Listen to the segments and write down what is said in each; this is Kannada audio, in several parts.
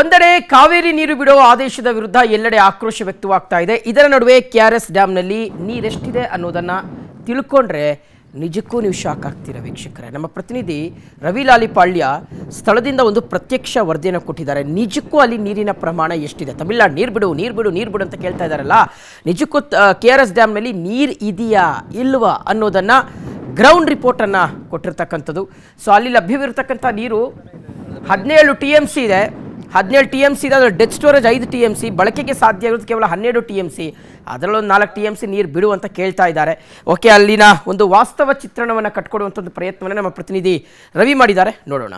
ಒಂದೆಡೆ ಕಾವೇರಿ ನೀರು ಬಿಡೋ ಆದೇಶದ ವಿರುದ್ಧ ಎಲ್ಲೆಡೆ ಆಕ್ರೋಶ ವ್ಯಕ್ತವಾಗ್ತಾ ಇದೆ. ಇದರ ನಡುವೆ ಕೆಆರ್ಎಸ್ ಡ್ಯಾಂನಲ್ಲಿ ನೀರೆಷ್ಟಿದೆ ಅನ್ನೋದನ್ನ ತಿಳ್ಕೊಂಡ್ರೆ ನಿಜಕ್ಕೂ ನೀವು ಶಾಕ್ ಆಗ್ತೀರಾ ವೀಕ್ಷಕರೇ. ನಮ್ಮ ಪ್ರತಿನಿಧಿ ರವಿ ಲಾಲಿಪಾಳ್ಯ ಸ್ಥಳದಿಂದ ಒಂದು ಪ್ರತ್ಯಕ್ಷ ವರದಿಯನ್ನು ಕೊಟ್ಟಿದ್ದಾರೆ. ನಿಜಕ್ಕೂ ಅಲ್ಲಿ ನೀರಿನ ಪ್ರಮಾಣ ಎಷ್ಟಿದೆ, ತಮಿಳುನಾಡು ನೀರು ಬಿಡು ನೀರು ಬಿಡು ನೀರು ಬಿಡು ಅಂತ ಕೇಳ್ತಾ ಇದ್ದಾರಲ್ಲ, ನಿಜಕ್ಕೂ ಕೆಆರ್ಎಸ್ ಡ್ಯಾಮ್ನಲ್ಲಿ ನೀರು ಇದೆಯಾ ಇಲ್ವಾ ಅನ್ನೋದನ್ನು ಗ್ರೌಂಡ್ ರಿಪೋರ್ಟನ್ನು ಕೊಟ್ಟಿರ್ತಕ್ಕಂಥದ್ದು. ಸೊ ಅಲ್ಲಿ ಲಭ್ಯವಿರತಕ್ಕಂಥ ನೀರು 17 TMC ಇದೆ. 17 TMC ಇದೆ. ಅದರ ಡೆತ್ ಸ್ಟೋರೇಜ್ 5 TMC, ಬಳಕೆಗೆ ಸಾಧ್ಯ ಇರೋದು ಕೇವಲ 12 TMC. ಅದರಲ್ಲೊಂದು 4 TMC ನೀರು ಬಿಡು ಅಂತ ಕೇಳ್ತಾ ಇದ್ದಾರೆ. ಓಕೆ, ಅಲ್ಲಿನ ಒಂದು ವಾಸ್ತವ ಚಿತ್ರಣವನ್ನು ಕಟ್ಕೊಡುವಂಥದ್ದು ಪ್ರಯತ್ನವನ್ನು ನಮ್ಮ ಪ್ರತಿನಿಧಿ ರವಿ ಮಾಡಿದ್ದಾರೆ, ನೋಡೋಣ.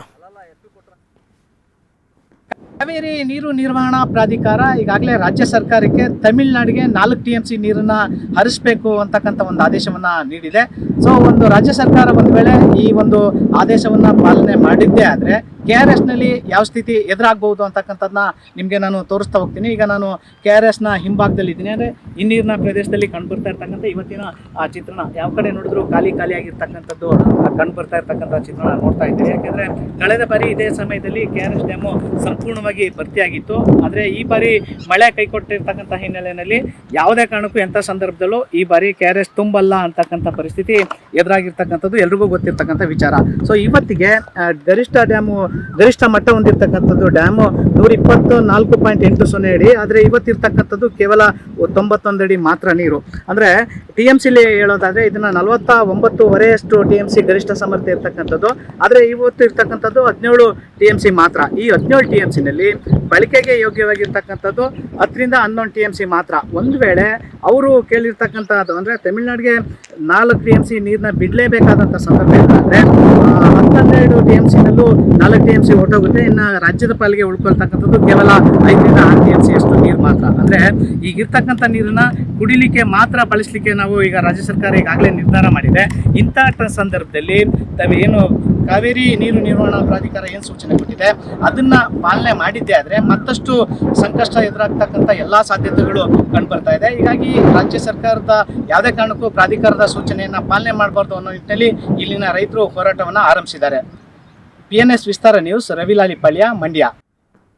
ಕಾವೇರಿ ನೀರು ನಿರ್ವಹಣಾ ಪ್ರಾಧಿಕಾರ ಈಗಾಗಲೇ ರಾಜ್ಯ ಸರ್ಕಾರಕ್ಕೆ ತಮಿಳುನಾಡಿಗೆ 4 TMC ನೀರನ್ನ ಹರಿಸಬೇಕು ಅಂತಕ್ಕಂಥ ಒಂದು ಆದೇಶವನ್ನ ನೀಡಿದೆ. ಸೊ ಒಂದು ರಾಜ್ಯ ಸರ್ಕಾರ ಒಂದು ವೇಳೆ ಈ ಒಂದು ಆದೇಶವನ್ನ ಪಾಲನೆ ಮಾಡಿದ್ದೇ ಆದರೆ KRS ನಲ್ಲಿ ಯಾವ ಸ್ಥಿತಿ ಎದುರಾಗಬಹುದು ಅಂತಕ್ಕಂಥದ್ದನ್ನ ನಿಮಗೆ ನಾನು ತೋರಿಸ್ತಾ ಹೋಗ್ತೀನಿ. ಈಗ ನಾನು KRS ನ ಹಿಂಭಾಗದಲ್ಲಿ ಇದ್ದೀನಿ. ಅಂದರೆ ಹಿನ್ನೀರಿನ ಪ್ರದೇಶದಲ್ಲಿ ಕಂಡುಬರ್ತಾ ಇರ್ತಕ್ಕಂಥ ಇವತ್ತಿನ ಆ ಚಿತ್ರಣ, ಯಾವ ಕಡೆ ನೋಡಿದ್ರು ಖಾಲಿ ಆಗಿರ್ತಕ್ಕಂಥದ್ದು ಕಂಡುಬರ್ತಾ ಇರ್ತಕ್ಕಂಥ ಚಿತ್ರಣ ನೋಡ್ತಾ ಇದ್ದೀನಿ. ಯಾಕೆಂದರೆ ಕಳೆದ ಬಾರಿ ಇದೇ ಸಮಯದಲ್ಲಿ KRS ಡ್ಯಾಮು ಸಂಪೂರ್ಣವಾಗಿ ಭರ್ತಿಯಾಗಿತ್ತು. ಆದರೆ ಈ ಬಾರಿ ಮಳೆ ಕೈಕೊಟ್ಟಿರ್ತಕ್ಕಂಥ ಹಿನ್ನೆಲೆಯಲ್ಲಿ ಯಾವುದೇ ಕಾರಣಕ್ಕೂ ಎಂಥ ಸಂದರ್ಭದಲ್ಲೂ ಈ ಬಾರಿ KRS ತುಂಬಲ್ಲ ಅಂತಕ್ಕಂಥ ಪರಿಸ್ಥಿತಿ ಎದುರಾಗಿರ್ತಕ್ಕಂಥದ್ದು ಎಲ್ರಿಗೂ ಗೊತ್ತಿರ್ತಕ್ಕಂಥ ವಿಚಾರ. ಸೊ ಇವತ್ತಿಗೆ ಗರಿಷ್ಠ ಮಟ್ಟ ಹೊಂದಿರತಕ್ಕಂಥದ್ದು ಡ್ಯಾಮು 124.80 ಅಡಿ. ಆದರೆ ಇವತ್ತಿರ್ತಕ್ಕಂಥದ್ದು ಕೇವಲ 91 ಅಡಿ ಮಾತ್ರ ನೀರು. ಅಂದರೆ TMCಲಿ ಹೇಳೋದಾದರೆ ಇದನ್ನು 49.5 TMC ಗರಿಷ್ಠ ಸಾಮರ್ಥ್ಯ ಇರ್ತಕ್ಕಂಥದ್ದು. ಆದರೆ ಇವತ್ತು ಇರ್ತಕ್ಕಂಥದ್ದು 17 TMC ಮಾತ್ರ. ಈ 17 TMCನಲ್ಲಿ ಬಳಕೆಗೆ ಯೋಗ್ಯವಾಗಿರ್ತಕ್ಕಂಥದ್ದು 10 ರಿಂದ 11 TMC ಮಾತ್ರ. ಒಂದು ವೇಳೆ ಅವರು ಕೇಳಿರ್ತಕ್ಕಂಥದ್ದು ಅಂದರೆ ತಮಿಳುನಾಡಿಗೆ 4 TMC ನೀರನ್ನ ಬಿಡಲೇಬೇಕಾದಂಥ ಸಂದರ್ಭ ಇದ್ದಾದರೆ 12 TMCನಲ್ಲೂ 4 TMC ಹೊರಟೋಗುತ್ತೆ. ಇನ್ನು ರಾಜ್ಯದ ಪಾಲಿಗೆ ಉಳ್ಕೊಳ್ತಕ್ಕಂಥದ್ದು ಕೇವಲ 5 ರಿಂದ 6 TMC ಅಷ್ಟು ನೀರು ಮಾತ್ರ. ಅಂದರೆ ಈಗಿರ್ತಕ್ಕಂಥ ನೀರನ್ನ ಕುಡಿಲಿಕ್ಕೆ ಮಾತ್ರ ಬಳಸಲಿಕ್ಕೆ ನಾವು ಈಗ ರಾಜ್ಯ ಸರ್ಕಾರ ಈಗಾಗಲೇ ನಿರ್ಧಾರ ಮಾಡಿದೆ. ಇಂಥ ಸಂದರ್ಭದಲ್ಲಿ ಏನು ಕಾವೇರಿ ನೀರು ನಿರ್ವಹಣಾ ಪ್ರಾಧಿಕಾರ ಏನು ಸೂಚನೆ ಕೊಟ್ಟಿದೆ ಅದನ್ನು ಪಾಲನೆ ಮಾಡಿದ್ದೇ ಆದರೆ ಮತ್ತಷ್ಟು ಸಂಕಷ್ಟ ಎದುರಾಗ್ತಕ್ಕಂಥ ಎಲ್ಲ ಸಾಧ್ಯತೆಗಳು ಕಂಡುಬರ್ತಾ ಇದೆ. ಹೀಗಾಗಿ ರಾಜ್ಯ ಸರ್ಕಾರದ ಯಾವುದೇ ಕಾರಣಕ್ಕೂ ಪ್ರಾಧಿಕಾರದ ಸೂಚನೆಯನ್ನು ಪಾಲನೆ ಮಾಡಬಾರ್ದು ಅನ್ನೋ ನಿಟ್ಟಿನಲ್ಲಿ ಇಲ್ಲಿನ ರೈತರು ಹೋರಾಟವನ್ನು ಆರಂಭಿಸಿದ್ದಾರೆ. PNS ವಿಸ್ತಾರ ನ್ಯೂಸ್, ರವಿ ಲಾಲಿಪಾಳ್ಯ, ಮಂಡ್ಯ.